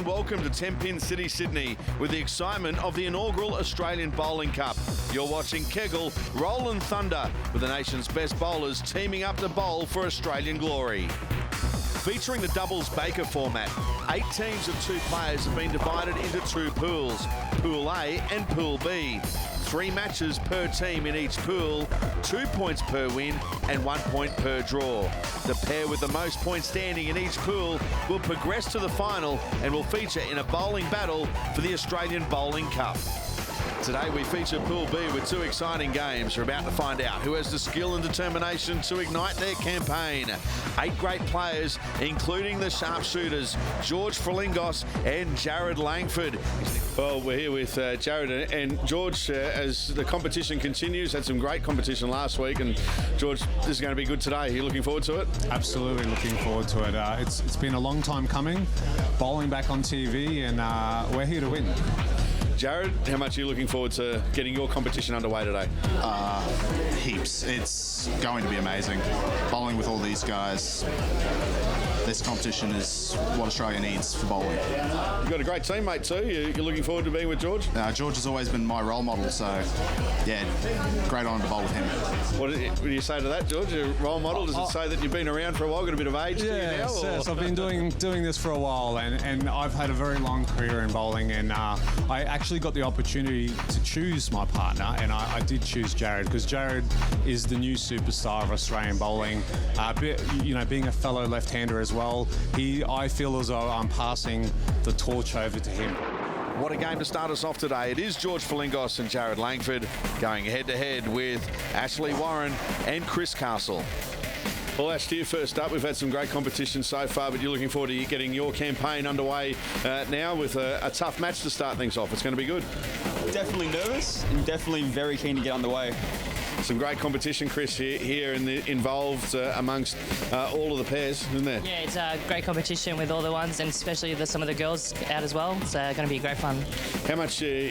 welcome to 10-pin City, Sydney, with the excitement of the inaugural Australian Bowling Cup. You're watching Kegel, Rollin Thunder, with the nation's best bowlers teaming up to bowl for Australian glory. Featuring the doubles Baker format, 8 teams of 2 players have been divided into 2 pools, Pool A and Pool B. 3 matches per team in each pool, 2 points per win and 1 point per draw. The pair with the most points standing in each pool will progress to the final and will feature in a bowling battle for the Australian Bowling Cup. Today we feature Pool B with 2 exciting games. We're about to find out who has the skill and determination to ignite their campaign. 8 great players, including the sharpshooters, George Frilingos and Jarrod Langford. Well, we're here with Jarrod and George as the competition continues. Had some great competition last week, and George, this is going to be good today. Are you looking forward to it? Absolutely looking forward to it. It's been a long time coming, bowling back on TV, and we're here to win. Jarrod, how much are you looking forward to getting your competition underway today? Heaps. It's going to be amazing. Bowling with all these guys. This competition is what Australia needs for bowling. You've got a great teammate too. You're looking forward to being with George? George has always been my role model, so yeah, great honour to bowl with him. What do you say to that, George? Your role model? Does it say that you've been around for a while, got a bit of age to you now? Yes, I've been doing this for a while, and I've had a very long career in bowling, and I actually got the opportunity to choose my partner, and I did choose Jarrod because Jarrod is the new superstar of Australian bowling. Being a fellow left-hander as well, I feel as though I'm passing the torch over to him. What a game to start us off today. It is George Frilingos and Jarrod Langford going head-to-head with Ashley Warren and Chris Castle. Well, Ash, to you first up. We've had some great competition so far, but you're looking forward to getting your campaign underway now with a tough match to start things off. It's going to be good. Definitely nervous and definitely very keen to get underway. Some great competition, Chris, here involved amongst all of the pairs, isn't there? Yeah, it's a great competition with all the ones, and especially some of the girls out as well. It's going to be great fun. How much are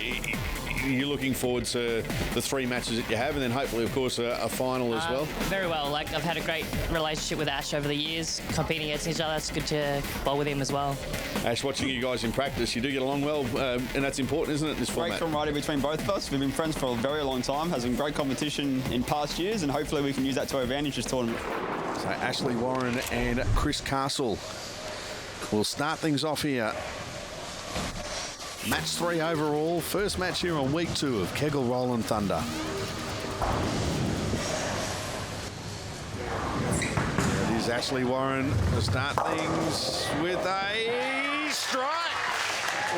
you looking forward to the 3 matches that you have, and then hopefully, of course, a final as well? Very well. I've had a great relationship with Ash over the years, competing against each other. It's good to bowl with him as well. Ash, watching you guys in practice, you do get along well, and that's important, isn't it, this format? Great camaraderie between both of us. We've been friends for a very long time, had some great competition in past years, and hopefully we can use that to our advantage this tournament. So Ashley Warren and Chris Castle will start things off here. Match 3 overall. First match here on week 2 of Kegel Rollin Thunder. There it is, Ashley Warren to start things with a strike.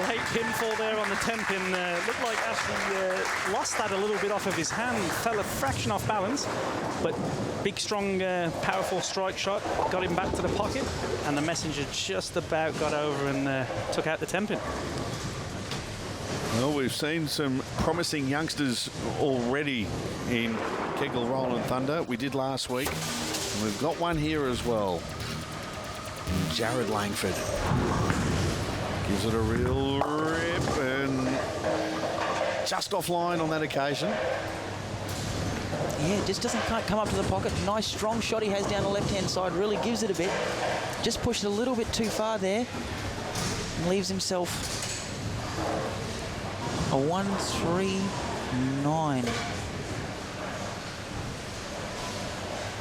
Late pinfall there on the 10-pin. Looked like Ashley lost that a little bit off of his hand. Fell a fraction off balance, but big, strong, powerful strike shot got him back to the pocket, and the messenger just about got over and took out the 10-pin. Well, we've seen some promising youngsters already in Kegel Rollin Thunder. We did last week, and we've got one here as well. Jarrod Langford gives it a real rip and just offline on that occasion. Yeah, just doesn't quite come up to the pocket. Nice strong shot he has down the left-hand side. Really gives it a bit. Just pushed it a little bit too far there. And leaves himself a 1-3-9.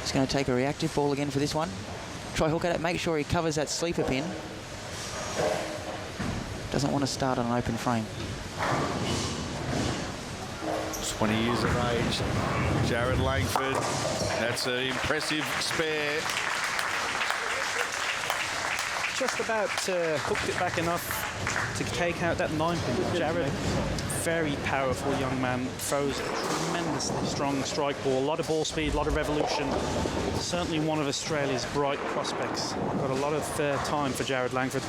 He's going to take a reactive ball again for this one. Try hook at it. Make sure he covers that sleeper pin. Doesn't want to start on an open frame. 20 years of age, Jarrod Langford. That's an impressive spare. Just about hooked it back enough to take out that 9-pin. Jarrod, very powerful young man, throws a tremendously strong strike ball, a lot of ball speed, a lot of revolution. Certainly one of Australia's bright prospects. Got a lot of time for Jarrod Langford.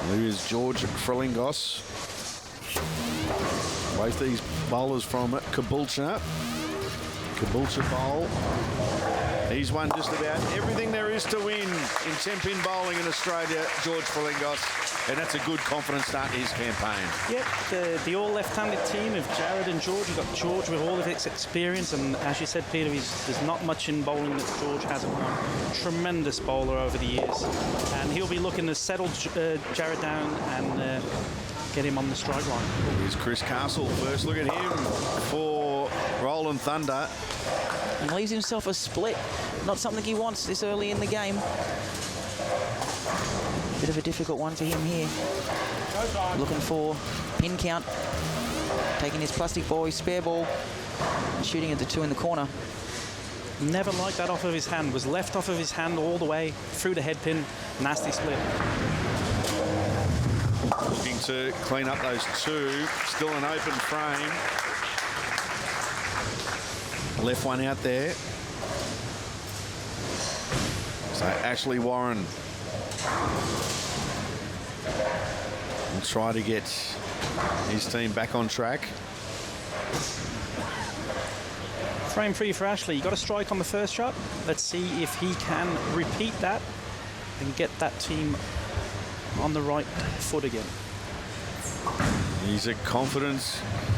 There is George Frilingos. Both these bowlers from Caboolture Bowl. He's won just about everything there is to win in 10-pin bowling in Australia, George Frilingos. and that's a good, confident start to his campaign. Yep, the all left-handed team of Jarrod and George. You've got George with all of his experience, and as you said, Peter, there's not much in bowling that George hasn't won. Tremendous bowler over the years, and he'll be looking to settle Jarrod down and get him on the strike line. Here's Chris Castle. First look at him for Rollin Thunder. And leaves himself a split. Not something he wants this early in the game. Bit of a difficult one for him here. Looking for pin count. Taking his plastic ball, his spare ball, and shooting at the 2 in the corner. Never liked that off of his hand. Was left off of his hand all the way through the head pin. Nasty split. Looking to clean up those 2. Still an open frame. Left one out there. So Ashley Warren will try to get his team back on track. Frame 3 for Ashley. He got a strike on the first shot. Let's see if he can repeat that and get that team on the right foot again. He's a confident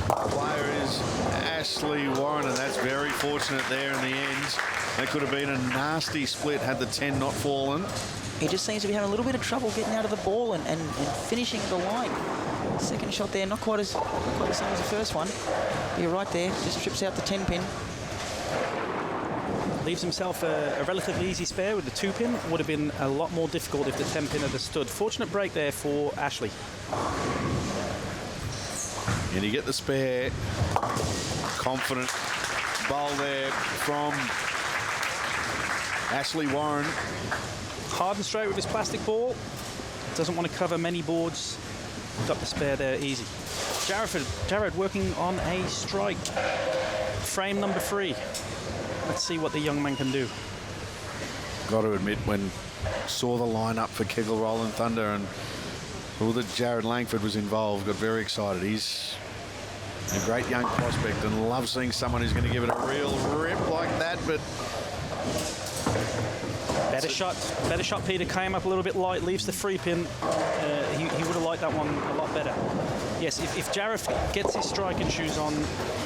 player, is Ashley Warren, and that's very fortunate there in the end. That could have been a nasty split had the 10 not fallen. He just seems to be having a little bit of trouble getting out of the ball and finishing the line. Second shot there, not quite the same as the first one. But you're right there, just trips out the 10 pin. Leaves himself a relatively easy spare with the 2 pin. Would have been a lot more difficult if the 10 pin had stood. Fortunate break there for Ashley. And you get the spare. Confident bowl there from Ashley Warren. Hard and straight with his plastic ball. Doesn't want to cover many boards. Got the spare there easy. Jarrod working on a strike. Frame number 3. Let's see what the young man can do. Got to admit, when saw the lineup for Kegel Rollin Thunder and all that Jarrod Langford was involved, got very excited. He's a great young prospect and loves seeing someone who's going to give it a real rip like that. But better shot. Peter came up a little bit light, leaves the 3 pin. He would have liked that one a lot better. Yes, if Jarrod gets his striking shoes on,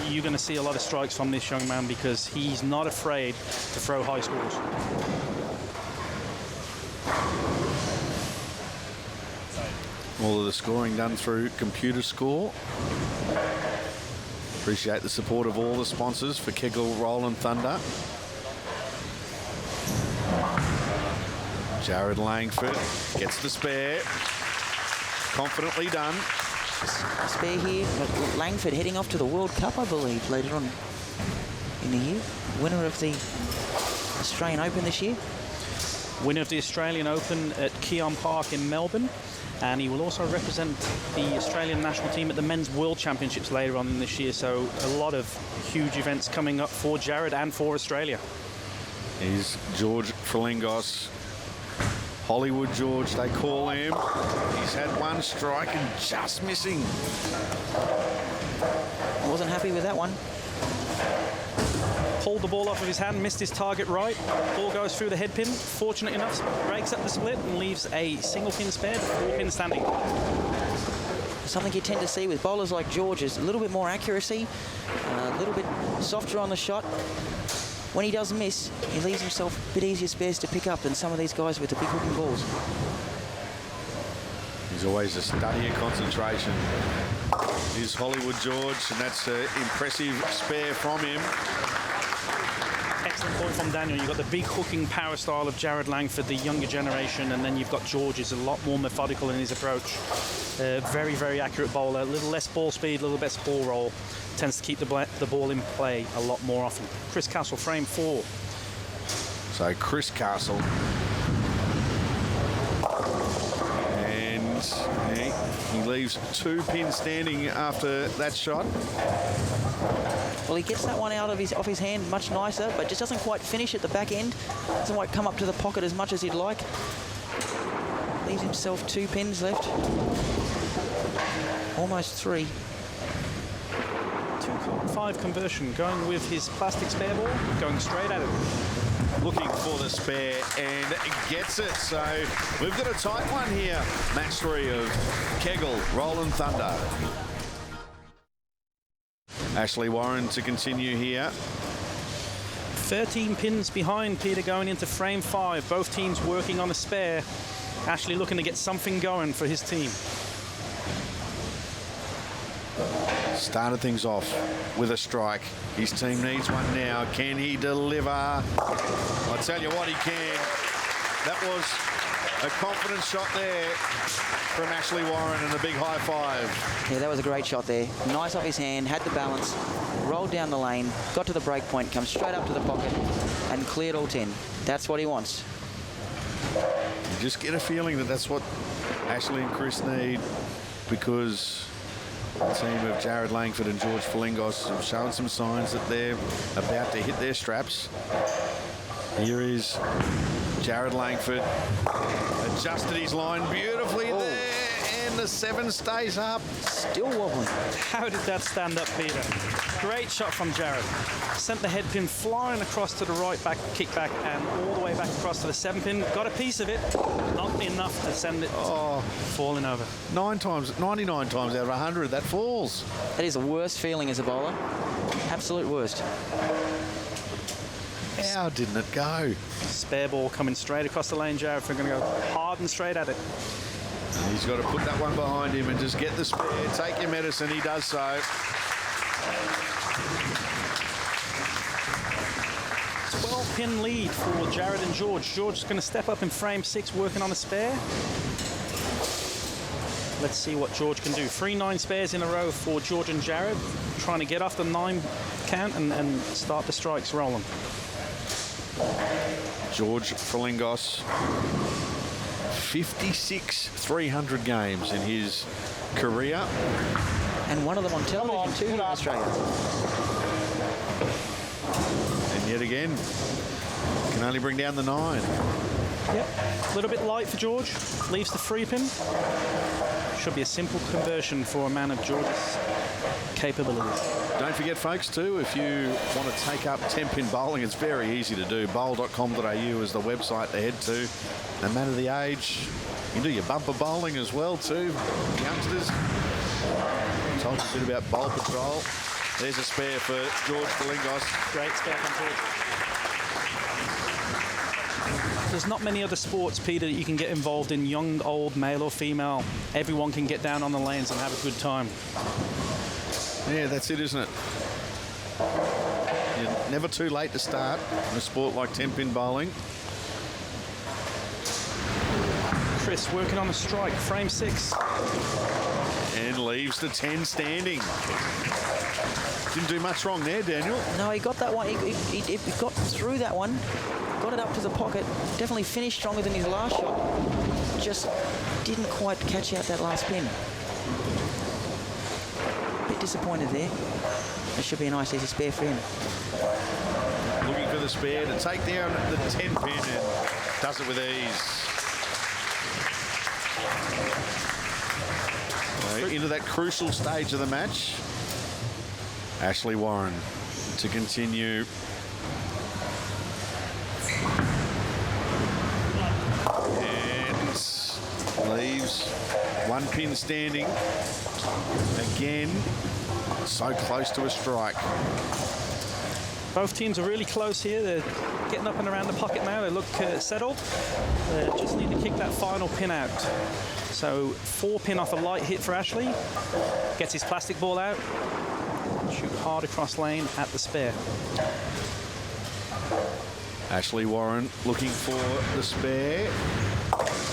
you're going to see a lot of strikes from this young man because he's not afraid to throw high scores. all of the scoring done through Computer Score. Appreciate the support of all the sponsors for Kegel Rollin Thunder. Jarrod Langford gets the spare. Confidently done. Spare here. Langford heading off to the World Cup, I believe, later on in the year. Winner of the Australian Open this year. Winner of the Australian Open at Keon Park in Melbourne. And he will also represent the Australian national team at the Men's World Championships later on in this year. So a lot of huge events coming up for Jarrod and for Australia. Here's George Frilingos. Hollywood George, they call him. He's had one strike and just missing. Wasn't happy with that one. Pulled the ball off of his hand, missed his target right. Ball goes through the head pin. Fortunate enough, breaks up the split and leaves a single pin spare, 4 pin standing. Something you tend to see with bowlers like George is a little bit more accuracy, a little bit softer on the shot. When he does miss, he leaves himself a bit easier spares to pick up than some of these guys with the big hooking balls. He's always a study of concentration. Here's Hollywood George, and that's an impressive spare from him. Excellent point from Daniel. You've got the big hooking power style of Jarrod Langford, the younger generation, and then you've got George, who's a lot more methodical in his approach. Very, very accurate bowler. A little less ball speed, a little less ball roll. Tends to keep the ball in play a lot more often. Chris Castle, frame 4. So Chris Castle. And he leaves 2 pins standing after that shot. Well, he gets that one out of off his hand much nicer, but just doesn't quite finish at the back end. Doesn't quite come up to the pocket as much as he'd like. Leaves himself 2 pins left. Almost 3. 2-5 conversion, going with his plastic spare ball, going straight at it. looking for the spare and gets it. So we've got a tight one here. Match 3 of Kegel, Rollin Thunder. Ashley Warren to continue here. 13 pins behind Peter going into frame 5. Both teams working on a spare. Ashley looking to get something going for his team. Started things off with a strike. His team needs one now. Can he deliver? I tell you what, he can. That was a confident shot there from Ashley Warren and a big high five. Yeah, that was a great shot there. Nice off his hand, had the balance, rolled down the lane, got to the break point, come straight up to the pocket and cleared all 10. That's what he wants. You just get a feeling that that's what Ashley and Chris need, because the team of Jarrod, Langford and George Frilingos have shown some signs that they're about to hit their straps. Here is Jarrod Langford. Adjusted his line beautifully there, and the 7 stays up. Still wobbling. How did that stand up, Peter? Great shot from Jarrod. Sent the head pin flying across to the right back, kick back, and all the way back across to the 7 pin. Got a piece of it, not enough to send it falling over. 99 times out of 100, that falls. That is the worst feeling as a bowler. Absolute worst. How didn't it go? Spare ball coming straight across the lane, Jarrod. We're going to go hard and straight at it. And he's got to put that one behind him and just get the spare. Take your medicine. He does so. 12-pin lead for Jarrod and George. George's going to step up in frame 6, working on a spare. Let's see what George can do. 3 9 spares in a row for George and Jarrod, trying to get off the 9 count and start the strikes rolling. George Frilingos, 56 300 games in his career. And one of them on television too in Australia. And yet again, can only bring down the 9. Yep, a little bit light for George. Leaves the 3 pin. Should be a simple conversion for a man of George's capabilities. Don't forget, folks, too, if you want to take up 10-pin bowling, it's very easy to do. bowl.com.au is the website to head to. No matter the age, you can do your bumper bowling as well, too. Youngsters, told you a bit about Bowl Patrol. There's a spare for George Frilingos. Great spare from George. There's not many other sports, Peter, that you can get involved in, young, old, male or female. Everyone can get down on the lanes and have a good time. Yeah, that's it, isn't it? You're never too late to start in a sport like 10-pin bowling. Chris working on the strike, frame 6. And leaves the 10 standing. Didn't do much wrong there, Daniel. No, he got that one. He got through that one. Got it up to the pocket. Definitely finished stronger than his last shot. Just didn't quite catch out that last pin. Bit disappointed there. It should be a nice easy spare for him. Looking for the spare to take down the 10 pin and does it with ease. So into that crucial stage of the match. Ashley Warren to continue. And leaves 1 pin standing. Again, so close to a strike. Both teams are really close here. They're getting up and around the pocket now. They look settled. They just need to kick that final pin out. So 4 pin off a light hit for Ashley. Gets his plastic ball out. Shoot hard across lane at the spare. Ashley Warren looking for the spare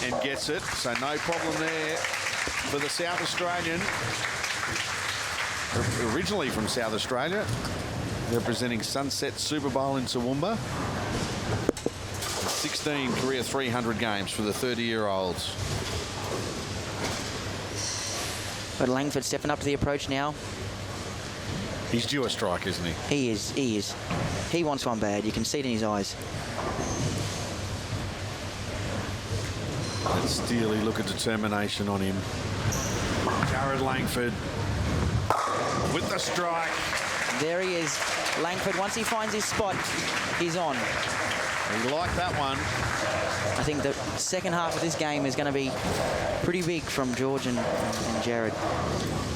and gets it. So no problem there for the South Australian. Originally from South Australia, representing Sunset Super Bowl in Toowoomba. 16 career 300 games for the 30-year-olds. But Langford stepping up to the approach now. He's due a strike, isn't he? He is. He wants one bad. You can see it in his eyes. That steely look of determination on him. Jarrod Langford with the strike. There he is. Langford, once he finds his spot, he's on. He liked that one. I think the second half of this game is going to be pretty big from George and Jarrod.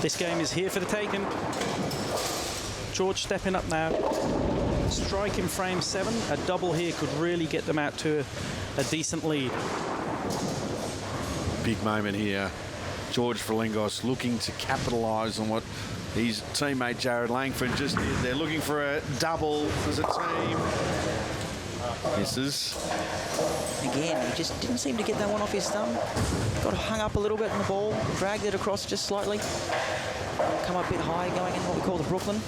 This game is here for the taking. George stepping up now. Strike in frame 7. A double here could really get them out to a decent lead. Big moment here. George Frilingos looking to capitalise on what his teammate Jarrod Langford just did. They're looking for a double as a team. Misses. Again, he just didn't seem to get that one off his thumb. Got hung up a little bit on the ball, dragged it across just slightly. Come up a bit high, going in what we call the Brooklyn.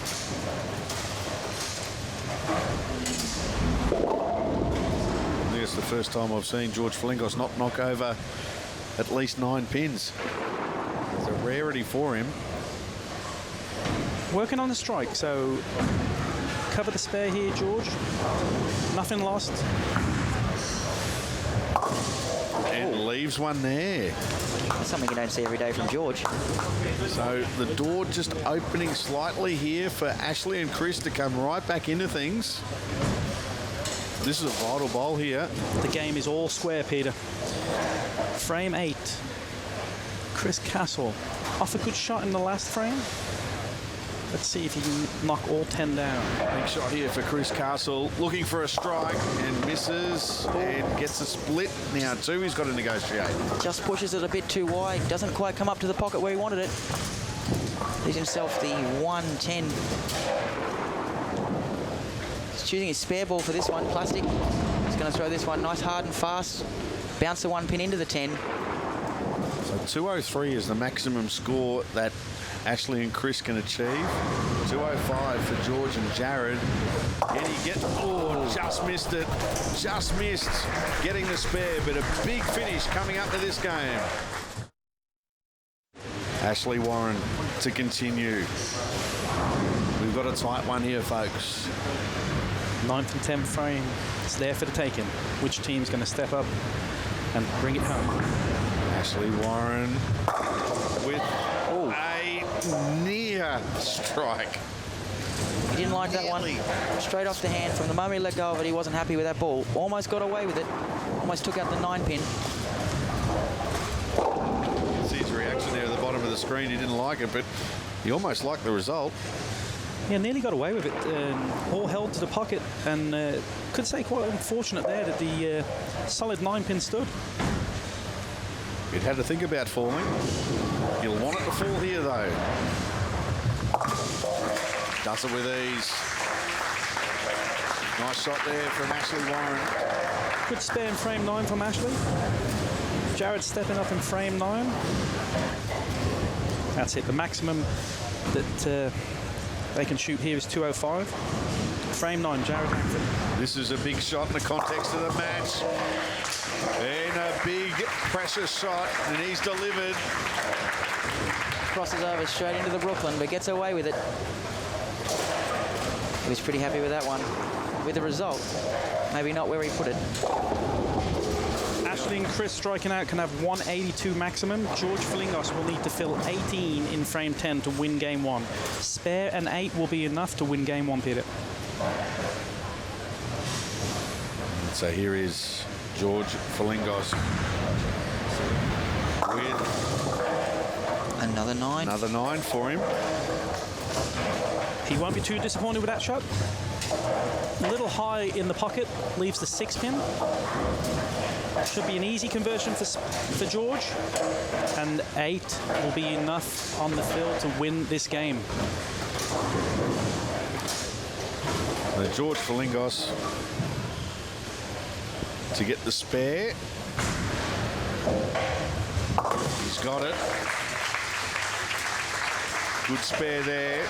I think it's the first time I've seen George Frilingos not knock over at least 9 pins. It's a rarity for him. Working on the strike, so cover the spare here, George. Nothing lost. And leaves one there. That's something you don't see every day from George. So the door just opening slightly here for Ashley and Chris to come right back into things. This is a vital bowl here. The game is all square, Peter. Frame 8. Chris Castle off a good shot in the last frame. Let's see if he can knock all 10 down. Big shot here for Chris Castle, looking for a strike and misses and gets a split. Now too, he's got to negotiate. Just pushes it a bit too wide. Doesn't quite come up to the pocket where he wanted it. Leaves himself the 110. He's choosing his spare ball for this one, plastic. He's going to throw this one nice, hard and fast. Bounce the 1 pin into the 10. So 203 is the maximum score that Ashley and Chris can achieve. 205 for George and Jarrod. Can he get... Oh, just missed it. Just missed getting the spare, but a big finish coming up to this game. Ashley Warren to continue. We've got a tight one here, folks. 9th and 10th frame. It's there for the taking. Which team's going to step up and bring it home? Ashley Warren with a near strike. He didn't like that one. Straight off the hand. From the moment he let go of it, he wasn't happy with that ball. Almost got away with it. Almost took out the 9 pin. See his reaction there at the bottom of the screen. He didn't like it, but he almost liked the result. Yeah, nearly got away with it. All held to the pocket, and could say quite unfortunate there that the solid 9 pin stood. It had to think about falling. He'll want it to fall here, though. Does it with ease. Nice shot there from Ashley Warren. Good spare in frame 9 from Ashley. Jarrod stepping up in frame 9. That's it. The maximum that they can shoot here is 205. Frame 9, Jarrod Langford. This is a big shot in the context of the match. And a big pressure shot, and he's delivered. Crosses over straight into the Brooklyn, but gets away with it. He was pretty happy with that one. With the result, maybe not where he put it. Ashley and Chris striking out can have 182 maximum. George Frilingos will need to fill 18 in frame 10 to win game 1. Spare and 8 will be enough to win game 1, Peter. So here is George Frilingos with another 9. Another 9 for him. He won't be too disappointed with that shot. A little high in the pocket, leaves the 6 pin. Should be an easy conversion for George. And 8 will be enough on the fill to win this game. George Frilingos to get the spare. He's got it. Good spare there.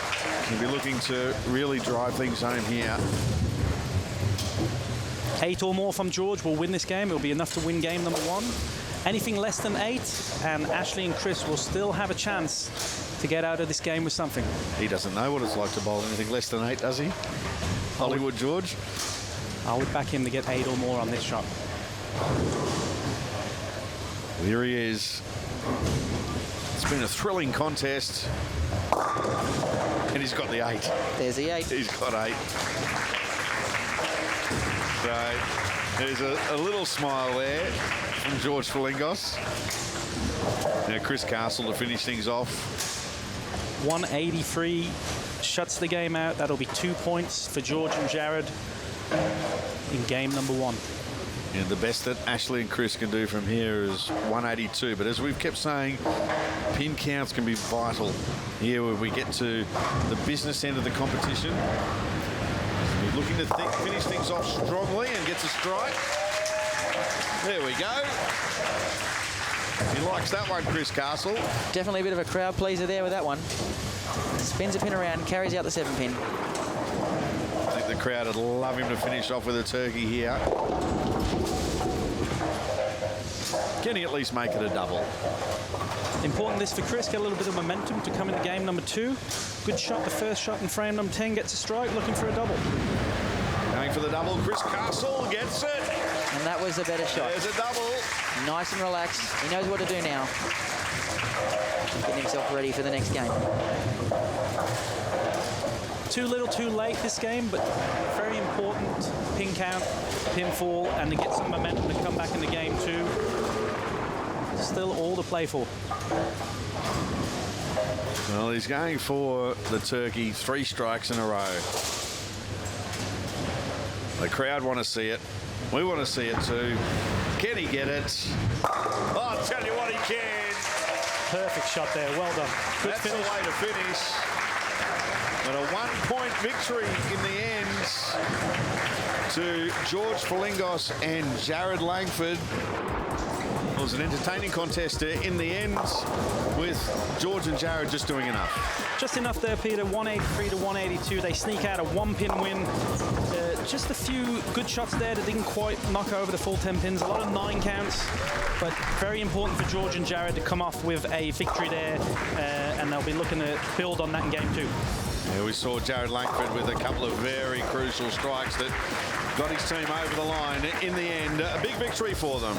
He'll be looking to really drive things home here. 8 or more from George will win this game. It'll be enough to win game number 1. Anything less than 8, and Ashley and Chris will still have a chance to get out of this game with something. He doesn't know what it's like to bowl anything less than 8, does he? Hollywood George. I would back him to get 8 or more on this shot. Here he is. It's been a thrilling contest. And he's got the 8. There's the 8. He's got 8. So There's a little smile there from George Frilingos. Now Chris Castle to finish things off. 183 shuts the game out. That'll be 2 points for George and Jarrod in game number 1. And the best that Ashley and Chris can do from here is 182. But as we've kept saying, pin counts can be vital here when we get to the business end of the competition. He's looking to finish things off strongly and gets a strike. There we go. He likes that one, Chris Castle. Definitely a bit of a crowd pleaser there with that one. Spins a pin around, carries out the 7 pin. I think the crowd would love him to finish off with a turkey here. Can he at least make it a double? Important this for Chris, get a little bit of momentum to come into game number 2. Good shot, the first shot in frame number 10, gets a strike, looking for a double. Going for the double, Chris Castle gets it. And that was a better shot. There's a double. Nice and relaxed. He knows what to do now. Getting himself ready for the next game. Too little, too late this game, but very important. Pin count, pinfall, and to get some momentum to come back into game 2. Still all to play for. Well, he's going for the turkey 3 strikes in a row. The crowd want to see it. We want to see it too. Can he get it? Oh, I'll tell you what, he can. Perfect shot there. Well done. Good That's finish. the way to finish. But a 1-point victory in the end to George Frilingos and Jarrod Langford. It was an entertaining contest in the end with George and Jarrod just doing enough. Just enough there, Peter. 183 to 182. They sneak out a 1-pin win. Just a few good shots there that didn't quite knock over the full 10 pins. A lot of 9 counts, but very important for George and Jarrod to come off with a victory there, and they'll be looking to build on that in game 2. Yeah, we saw Jarrod Langford with a couple of very crucial strikes that got his team over the line. In the end, a big victory for them.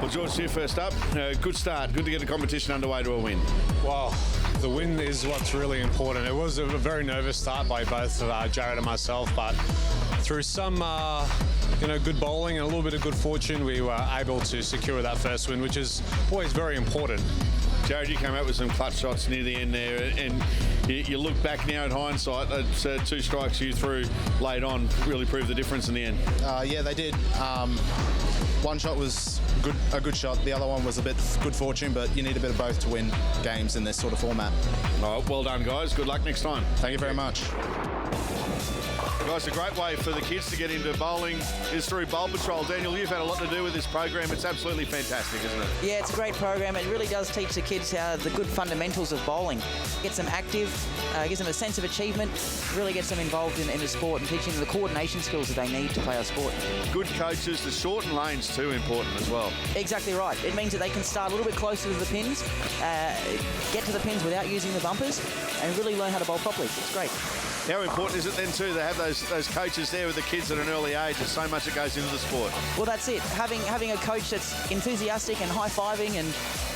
Well, George, you first up. Good start. Good to get the competition underway to a win. Well, the win is what's really important. It was a very nervous start by both Jarrod and myself, but through some good bowling and a little bit of good fortune, we were able to secure that first win, which is always very important. Jarrod, you came out with some clutch shots near the end there, and you look back now in hindsight, those 2 strikes you threw late on really proved the difference in the end. Yeah, they did. One shot was a good shot. The other one was a bit good fortune, but you need a bit of both to win games in this sort of format. All right, well done, guys. Good luck next time. Thank you very much. Guys, a great way for the kids to get into bowling is through Bowl Patrol. Daniel, you've had a lot to do with this program. It's absolutely fantastic, isn't it? Yeah, it's a great program. It really does teach the kids the good fundamentals of bowling. Gets them active, gives them a sense of achievement, really gets them involved in the sport and teaching them the coordination skills that they need to play our sport. Good coaches. The shorten lanes too important as well. Exactly right. It means that they can start a little bit closer to the pins, get to the pins without using the bumpers, and really learn how to bowl properly. It's great. How important is it then too to have those coaches there with the kids at an early age? There's so much that goes into the sport. Well, that's it. Having a coach that's enthusiastic and high-fiving, and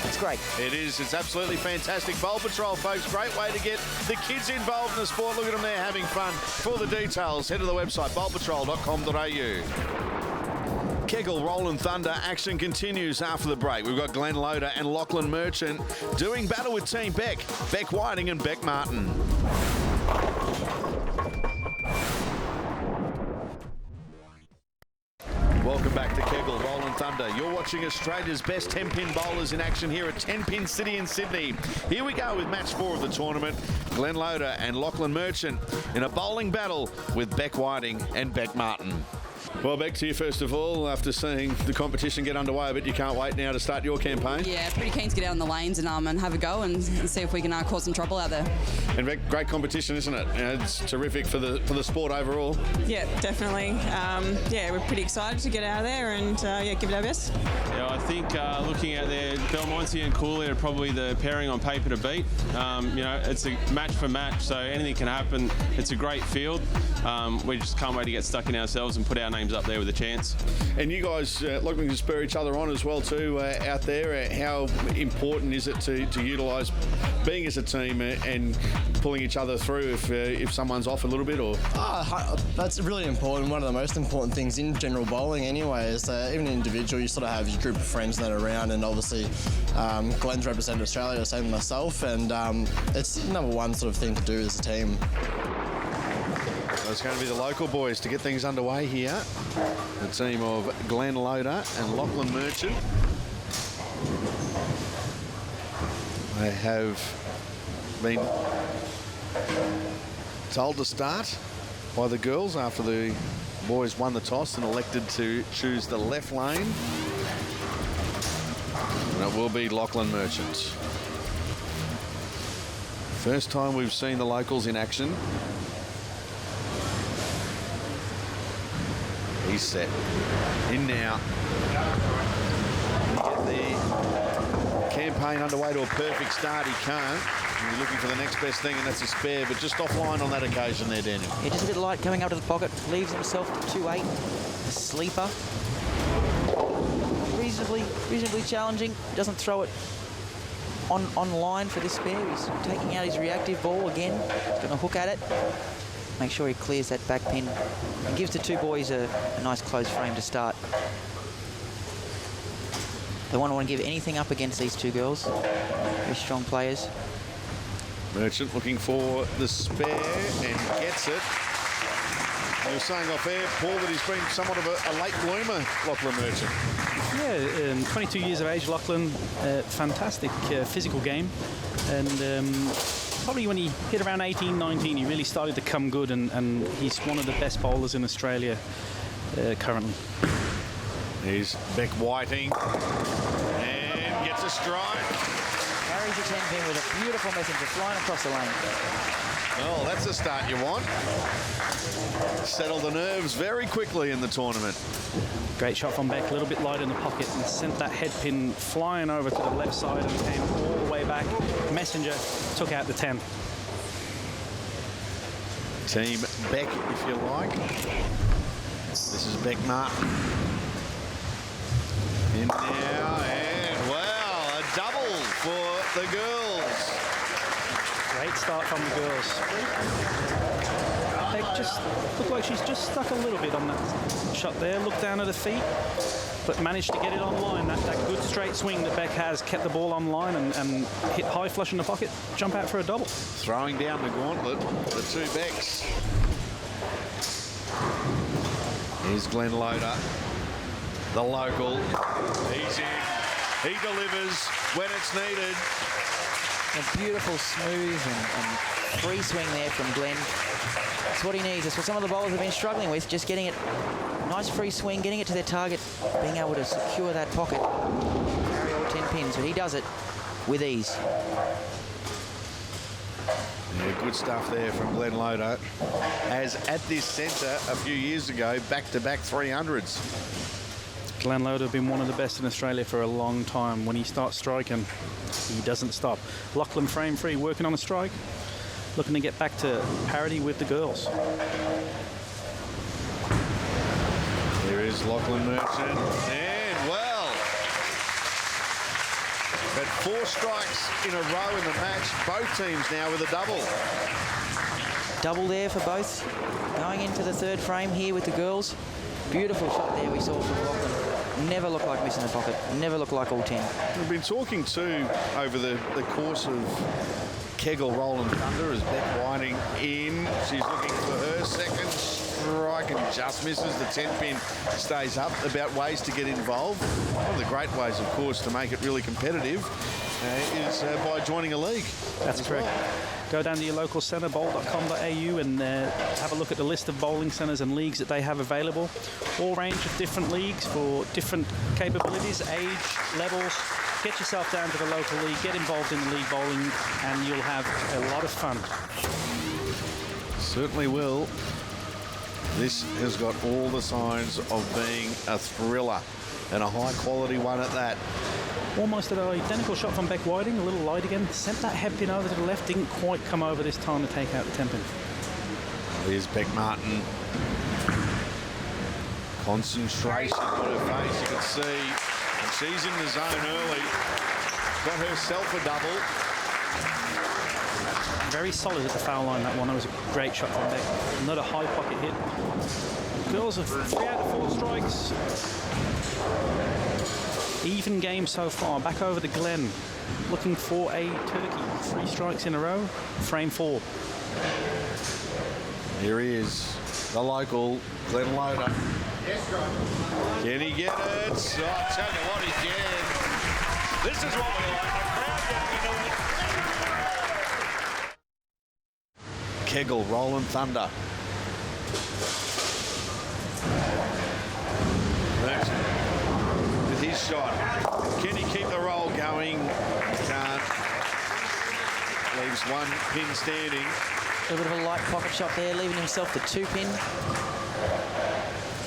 it's great. It is. It's absolutely fantastic. Bowl Patrol, folks. Great way to get the kids involved in the sport. Look at them there having fun. For all the details, head to the website, bowlpatrol.com.au. Kegel, Rollin, Thunder. Action continues after the break. We've got Glenn Loader and Lachlan Merchant doing battle with Team Beck Whiting and Beck Martin. Welcome back to Kegel, Rollin Thunder. You're watching Australia's best 10-pin bowlers in action here at 10-pin City in Sydney. Here we go with match 4 of the tournament. Glenn Loader and Lachlan Merchant in a bowling battle with Beck Whiting and Beck Martin. Well, back to you first of all, after seeing the competition get underway, but you can't wait now to start your campaign. Yeah, pretty keen to get out on the lanes and have a go and see if we can cause some trouble out there. And great competition, isn't it? It's terrific for the sport overall. Yeah, definitely. We're pretty excited to get out of there and give it our best. Yeah, I think looking out there, Belmonte and Cooley are probably the pairing on paper to beat. It's a match for match, so anything can happen. It's a great field. We just can't wait to get stuck in ourselves and put our name teams up there with a chance. And you guys looking to spur each other on as well too out there. How important is it to utilise being as a team and pulling each other through if someone's off a little bit? Or that's really important. One of the most important things in general bowling anyway is that even individual, you sort of have your group of friends that are around, and obviously Glenn's represented Australia, the same as myself, and it's number one sort of thing to do as a team. So it's going to be the local boys to get things underway here. The team of Glenn Loader and Lachlan Merchant. They have been told to start by the girls after the boys won the toss and elected to choose the left lane. And it will be Lachlan Merchant. First time we've seen the locals in action. He's set. In now. Get the campaign underway to a perfect start. He can't. He's looking for the next best thing, and that's a spare, but just offline on that occasion there, Daniel. Yeah, just a bit light coming up to the pocket. Leaves himself to 2-8. A sleeper. Reasonably challenging. Doesn't throw it on line for this spare. He's taking out his reactive ball again. He's going to hook at it. Make sure he clears that back pin. It gives the two boys a nice close frame to start. They won't want to give anything up against these two girls. Very strong players. Merchant looking for the spare and gets it. You were saying off air, Paul, that he's been somewhat of a late bloomer, Lachlan Merchant. Yeah, 22 years of age, Lachlan. Fantastic physical game. And probably when he hit around 18, 19, he really started to come good, and he's one of the best bowlers in Australia currently. Here's Beck Whiting and gets a strike. Carries a 10-pin with a beautiful messenger flying across the lane. Well, that's the start you want. Settle the nerves very quickly in the tournament. Great shot from Beck, a little bit light in the pocket, and sent that head pin flying over to the left side and came all the way back. Messenger took out the 10. Team Beck, if you like. This is Beck Martin. In now, and wow, a double for the girls. Great start from the girls. Beck just looked like she's just stuck a little bit on that shot there. Looked down at her feet, but managed to get it on line. That good straight swing that Beck has kept the ball on line and hit high flush in the pocket, jump out for a double. Throwing down the gauntlet, the two Becks. Here's Glenn Loader, the local. He's in. He delivers when it's needed. A beautiful, smooth and free swing there from Glenn. That's what he needs. That's what some of the bowlers have been struggling with, just getting it, nice free swing, getting it to their target, being able to secure that pocket, carry all 10 pins, but he does it with ease. Yeah, good stuff there from Glenn Loader. As at this centre a few years ago, back-to-back 300s. Glenn Loader has been one of the best in Australia for a long time. When he starts striking, he doesn't stop. Lachlan frame free, working on a strike, looking to get back to parity with the girls. Here is Lachlan Merchant, and well, but 4 strikes in a row in the match. Both teams now with a double. Double there for both. Going into the third frame here with the girls. Beautiful shot there we saw from Lachlan. Never looked like missing the pocket. Never looked like all 10. We've been talking too over the course of Kegel Rollin Thunder as Beck Whiting in. She's looking for her second strike and just misses. The 10 pin stays up. About ways to get involved. One of the great ways, of course, to make it really competitive is by joining a league. That's correct. Well. Go down to your local centre, bowl.com.au, and have a look at the list of bowling centres and leagues that they have available. All range of different leagues for different capabilities, age, levels. Get yourself down to the local league, get involved in the league bowling, and you'll have a lot of fun. Certainly will. This has got all the signs of being a thriller, and a high-quality one at that. Almost an identical shot from Beck Whiting, a little light again. Sent that head pin over to the left, didn't quite come over this time to take out the 10 pin. Here's Beck Martin. Concentration on her face, you can see. And she's in the zone early. Got herself a double. Very solid at the foul line, that one. That was a great shot from Beck. Not a high pocket hit. Girls have 3 out of 4 strikes. Even game so far. Back over to Glenn. Looking for a turkey. 3 strikes in a row. Frame 4. Here he is, the local Glenn Loader. Can he get it? Oh, I'll tell you what, he can. This is what we like. The crowd getting into it. Kegel, Rollin Thunder. With his shot. Can he keep the roll going? Can't. Leaves 1 pin standing. A little bit of a light pocket shot there, leaving himself the 2-pin.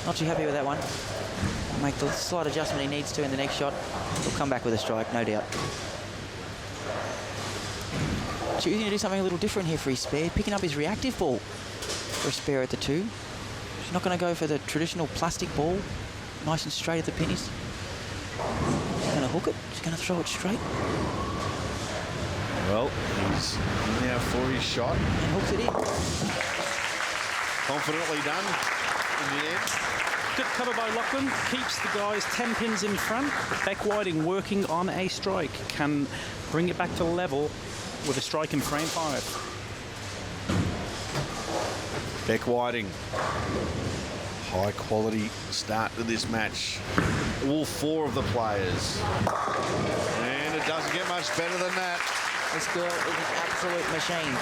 Not too happy with that one. Make the slight adjustment he needs to in the next shot. He'll come back with a strike, no doubt. Choosing to do something a little different here for his spare, picking up his reactive ball for a spare at the 2. She's not going to go for the traditional plastic ball, nice and straight at the pin. She's going to hook it, she's going to throw it straight. Well, he's now for his shot. And hooks it in. Confidently done in the end. Good cover by Lachlan. Keeps the guys 10 pins in front. Beck Whiting working on a strike. Can bring it back to level with a strike in frame 5. Beck Whiting. High quality start to this match. All 4 of the players. And it doesn't get much better than that. This girl is an absolute machine.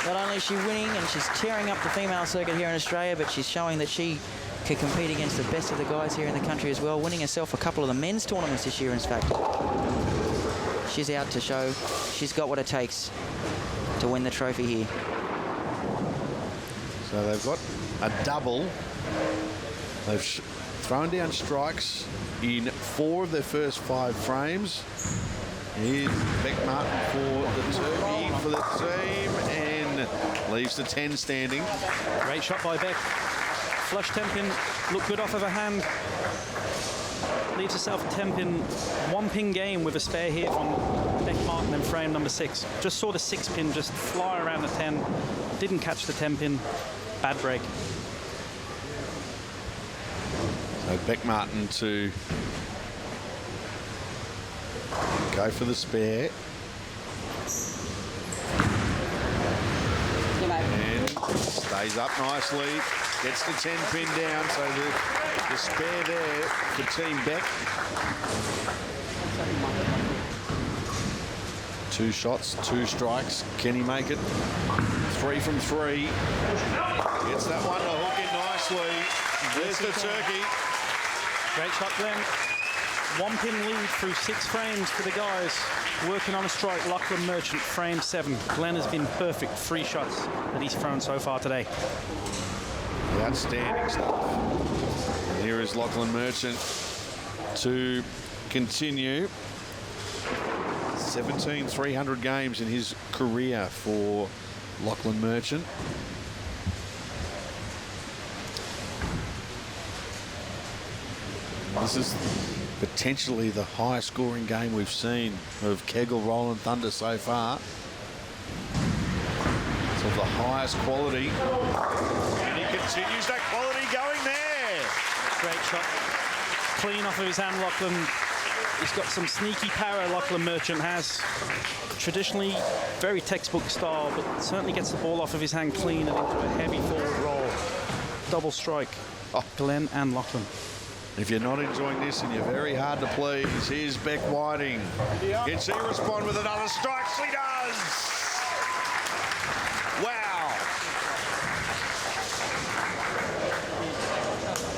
Not only is she winning and she's tearing up the female circuit here in Australia, but she's showing that she can compete against the best of the guys here in the country as well, winning herself a couple of the men's tournaments this year, in fact. She's out to show she's got what it takes to win the trophy here. So they've got a double. They've thrown down strikes in 4 of their first 5 frames. Here's Beck Martin for the turkey for the team and leaves the 10 standing. Great shot by Beck. Flush 10 pin, look good off of her hand. Leaves herself a 10 pin, 1 pin game with a spare here from Beck Martin in frame number 6. Just saw the 6 pin just fly around the 10. Didn't catch the 10 pin. Bad break. So Beck Martin to go for the spare. And stays up nicely. Gets the 10 pin down. So the spare there for Team Beck. 2 shots, 2 strikes. Can he make it? 3 from 3. Gets that one to hook in nicely. There's the turkey. Great shot, Glenn. 1 pin lead through 6 frames for the guys. Working on a strike, Lachlan Merchant, frame 7. Glenn has been perfect. 3 shots that he's thrown so far today. Outstanding stuff. And here is Lachlan Merchant to continue. 17,300 games in his career for Lachlan Merchant. This is potentially the highest scoring game we've seen of Kegel, Rollin Thunder so far. It's of the highest quality. And he continues that quality going there. Great shot. Clean off of his hand, Lachlan. He's got some sneaky power, Lachlan Merchant has. Traditionally, very textbook style, but certainly gets the ball off of his hand clean and into a heavy forward roll. Double strike. Glenn and Lachlan. If you're not enjoying this and you're very hard to please, here's Beck Whiting. Can she respond with another strike? She does! Wow!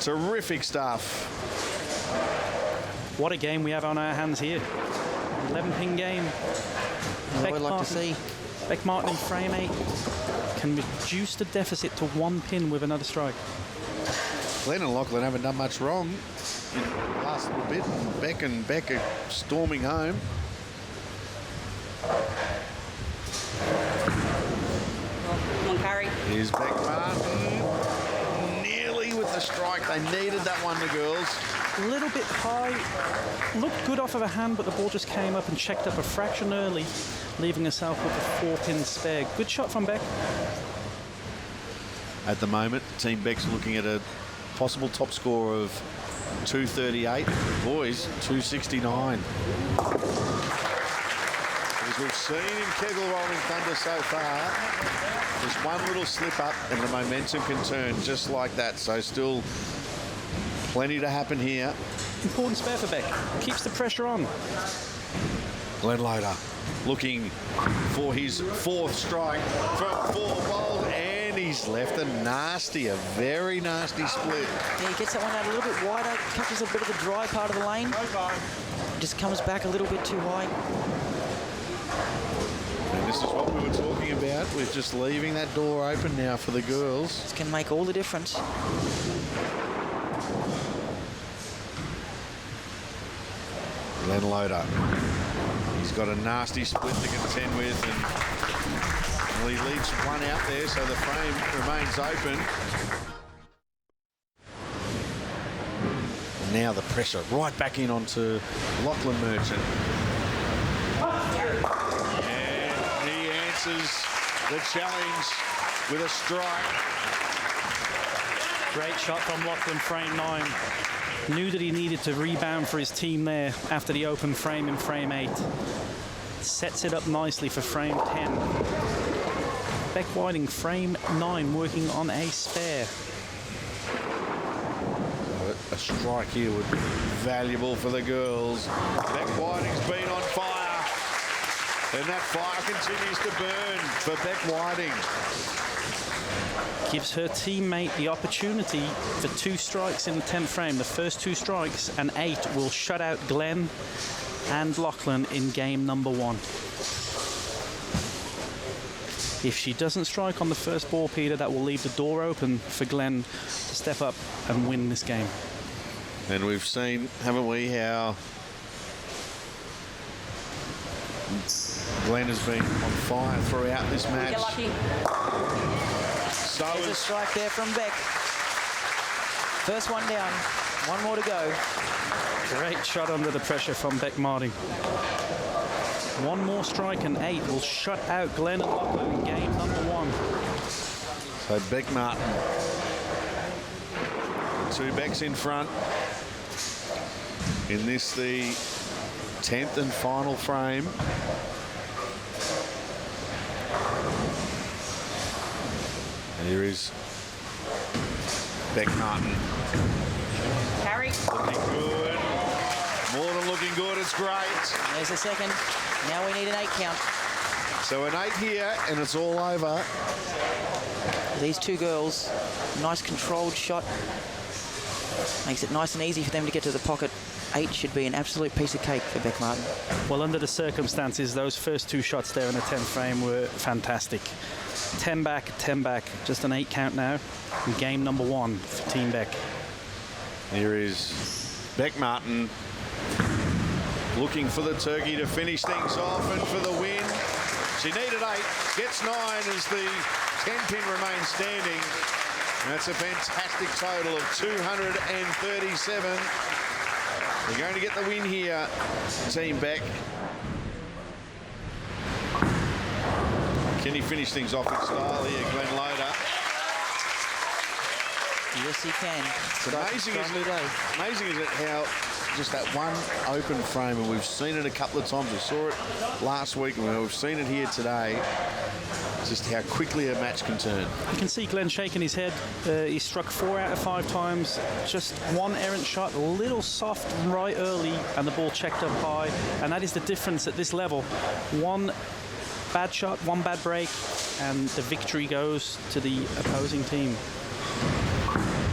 Terrific stuff. What a game we have on our hands here. 11-pin game. What we'd like to see. Beck Martin in frame 8 can reduce the deficit to 1 pin with another strike. Glenn and Lachlan haven't done much wrong in the last little bit. And Beck are storming home. Come on, Curry. Here's Beck Martin. Nearly with the the strike. They needed that one, the girls. A little bit high. Looked good off of a hand, but the ball just came up and checked up a fraction early, leaving herself with a 4-pin spare. Good shot from Beck. At the moment, Team Beck's looking at a possible top score of 238. Boys, 269. As we've seen in Kegel Rolling Thunder so far, just one little slip up and the momentum can turn just like that. So still plenty to happen here. Important spare for Beck. Keeps the pressure on. Glenn Loader looking for his 4th strike from 4 bowls, and he's left a very nasty split. Yeah, he gets that one out a little bit wider, catches a bit of the dry part of the lane. Just comes back a little bit too high. And this is what we were talking about. We're just leaving that door open now for the girls. This can make all the difference. Glenn Loader. He's got a nasty split to contend with, and well, he leaves one out there, so the frame remains open. And now the pressure right back in onto Lachlan Merchant. And he answers the challenge with a strike. Great shot from Lachlan, frame 9. Knew that he needed to rebound for his team there after the open frame in frame 8. Sets it up nicely for frame 10. Beck Whiting, frame 9, working on a spare. A strike here would be valuable for the girls. Beck Whiting's been on fire, and that fire continues to burn for Beck Whiting. Gives her teammate the opportunity for 2 strikes in the 10th frame. The first 2 strikes and 8 will shut out Glenn and Lachlan in game number 1. If she doesn't strike on the first ball, Peter, that will leave the door open for Glenn to step up and win this game. And we've seen, haven't we, how Glenn has been on fire throughout this match. Get lucky. So There's a strike there from Beck. First one down. One more to go. Great shot under the pressure from Beck Martin. One more strike and 8 will shut out Glenn and Lachlan in game number 1. So Beck Martin. 2 Becks in front. In this, the 10th and final frame. And here is Beck Martin. Carry. Looking good. More than looking good, it's great. There's a second. Now we need an 8 count. So an 8 here, and it's all over. These 2 girls, nice controlled shot. Makes it nice and easy for them to get to the pocket. 8 should be an absolute piece of cake for Beck Martin. Well, under the circumstances, those first 2 shots there in the 10th frame were fantastic. 10 back, 10 back. Just an 8 count now. In game number 1 for Team Beck. Here is Beck Martin looking for the turkey to finish things off and for the win. She needed 8, gets 9 as the 10-pin remains standing. And that's a fantastic total of 237. They're going to get the win here, Team Beck. Can he finish things off in style here, Glenn Loader? Yes, he can. It's amazing, isn't it, how just that one open frame, and we've seen it a couple of times. We saw it last week, and we've seen it here today. Just how quickly a match can turn. You can see Glenn shaking his head. He struck 4 out of 5 times. Just one errant shot, a little soft right early, and the ball checked up high. And that is the difference at this level. One bad shot, one bad break, and the victory goes to the opposing team.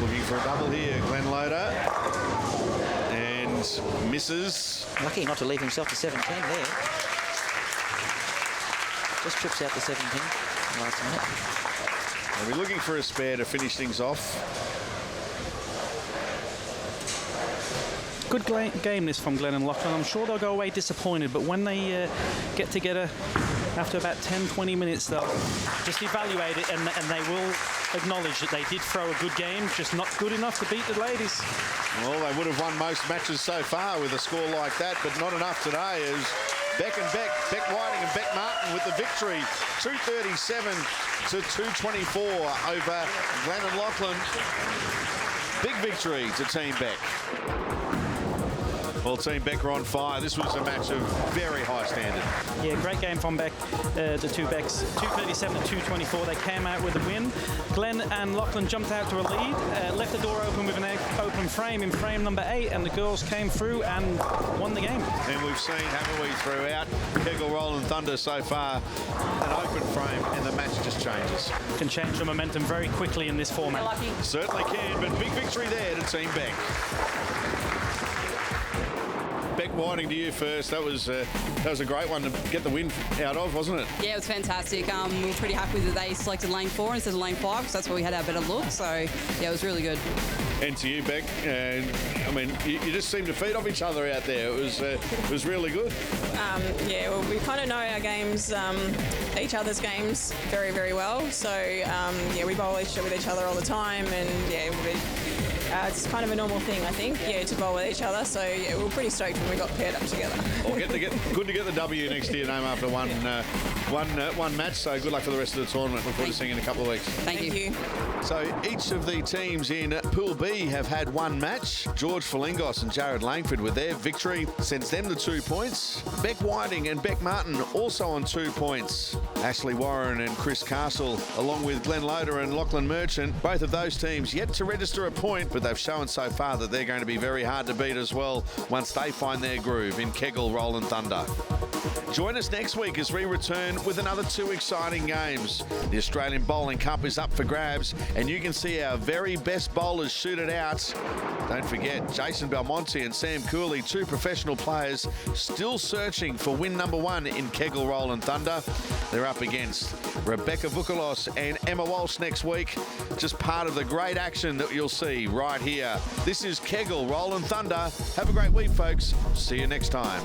Looking for a double here, Glenn Loader. And misses. Lucky not to leave himself to 17 there. Just trips out the 17 last minute. And we're looking for a spare to finish things off. Good game this from Glenn and Lachlan. I'm sure they'll go away disappointed, but when they get together after about 10-20 minutes, they'll just evaluate it and they will acknowledge that they did throw a good game, just not good enough to beat the ladies. Well, they would have won most matches so far with a score like that, but not enough today as Beck Whiting and Beck Martin with the victory. 237 to 224 over Glenn and Lachlan. Big victory to Team Beck. Well, Team Beck are on fire. This was a match of very high standard. Yeah, great game from Beck, the two Becks. 237 to 224. They came out with a win. Glenn and Lachlan jumped out to a lead, left the door open with an open frame in frame number 8, and the girls came through and won the game. And we've seen, haven't we, throughout Kegel, Rollin Thunder so far, an open frame, and the match just changes. Can change the momentum very quickly in this format. Certainly can, but big victory there to Team Beck. Beck Whiting, to you first. That was a great one to get the win out of, wasn't it? Yeah, it was fantastic. We were pretty happy that they selected lane 4 instead of lane 5 because that's where we had our better look. So, yeah, it was really good. And to you, Beck, I mean, you just seemed to feed off each other out there. It was really good. Yeah, well, we kind of know our games, each other's games very, very well. So, yeah, we bowl with each other all the time, and yeah, it's kind of a normal thing, I think, yeah, to bowl with each other. So, yeah, we were pretty stoked when we got paired up together. Well, good to get the W next to your name after one match. So good luck for the rest of the tournament. Look forward to seeing you in a couple of weeks. Thank you. So each of the teams in Pool B have had one match. George Frilingos and Jarrod Langford with their victory sends them the 2 points. Beck Whiting and Beck Martin also on 2 points. Ashley Warren and Chris Castle, along with Glenn Loader and Lachlan Merchant, both of those teams yet to register a point, but they've shown so far that they're going to be very hard to beat as well once they find their groove in Kegel, Rollin Thunder. Join us next week as we return with another 2 exciting games. The Australian Bowling Cup is up for grabs, and you can see our very best bowlers shoot it out. Don't forget, Jason Belmonte and Sam Cooley, 2 professional players, still searching for win number 1 in Kegel, Rollin Thunder. They're up against Rebecca Vukalos and Emma Walsh next week. Just part of the great action that you'll see right here. This is Kegel, Rollin Thunder. Have a great week, folks. See you next time.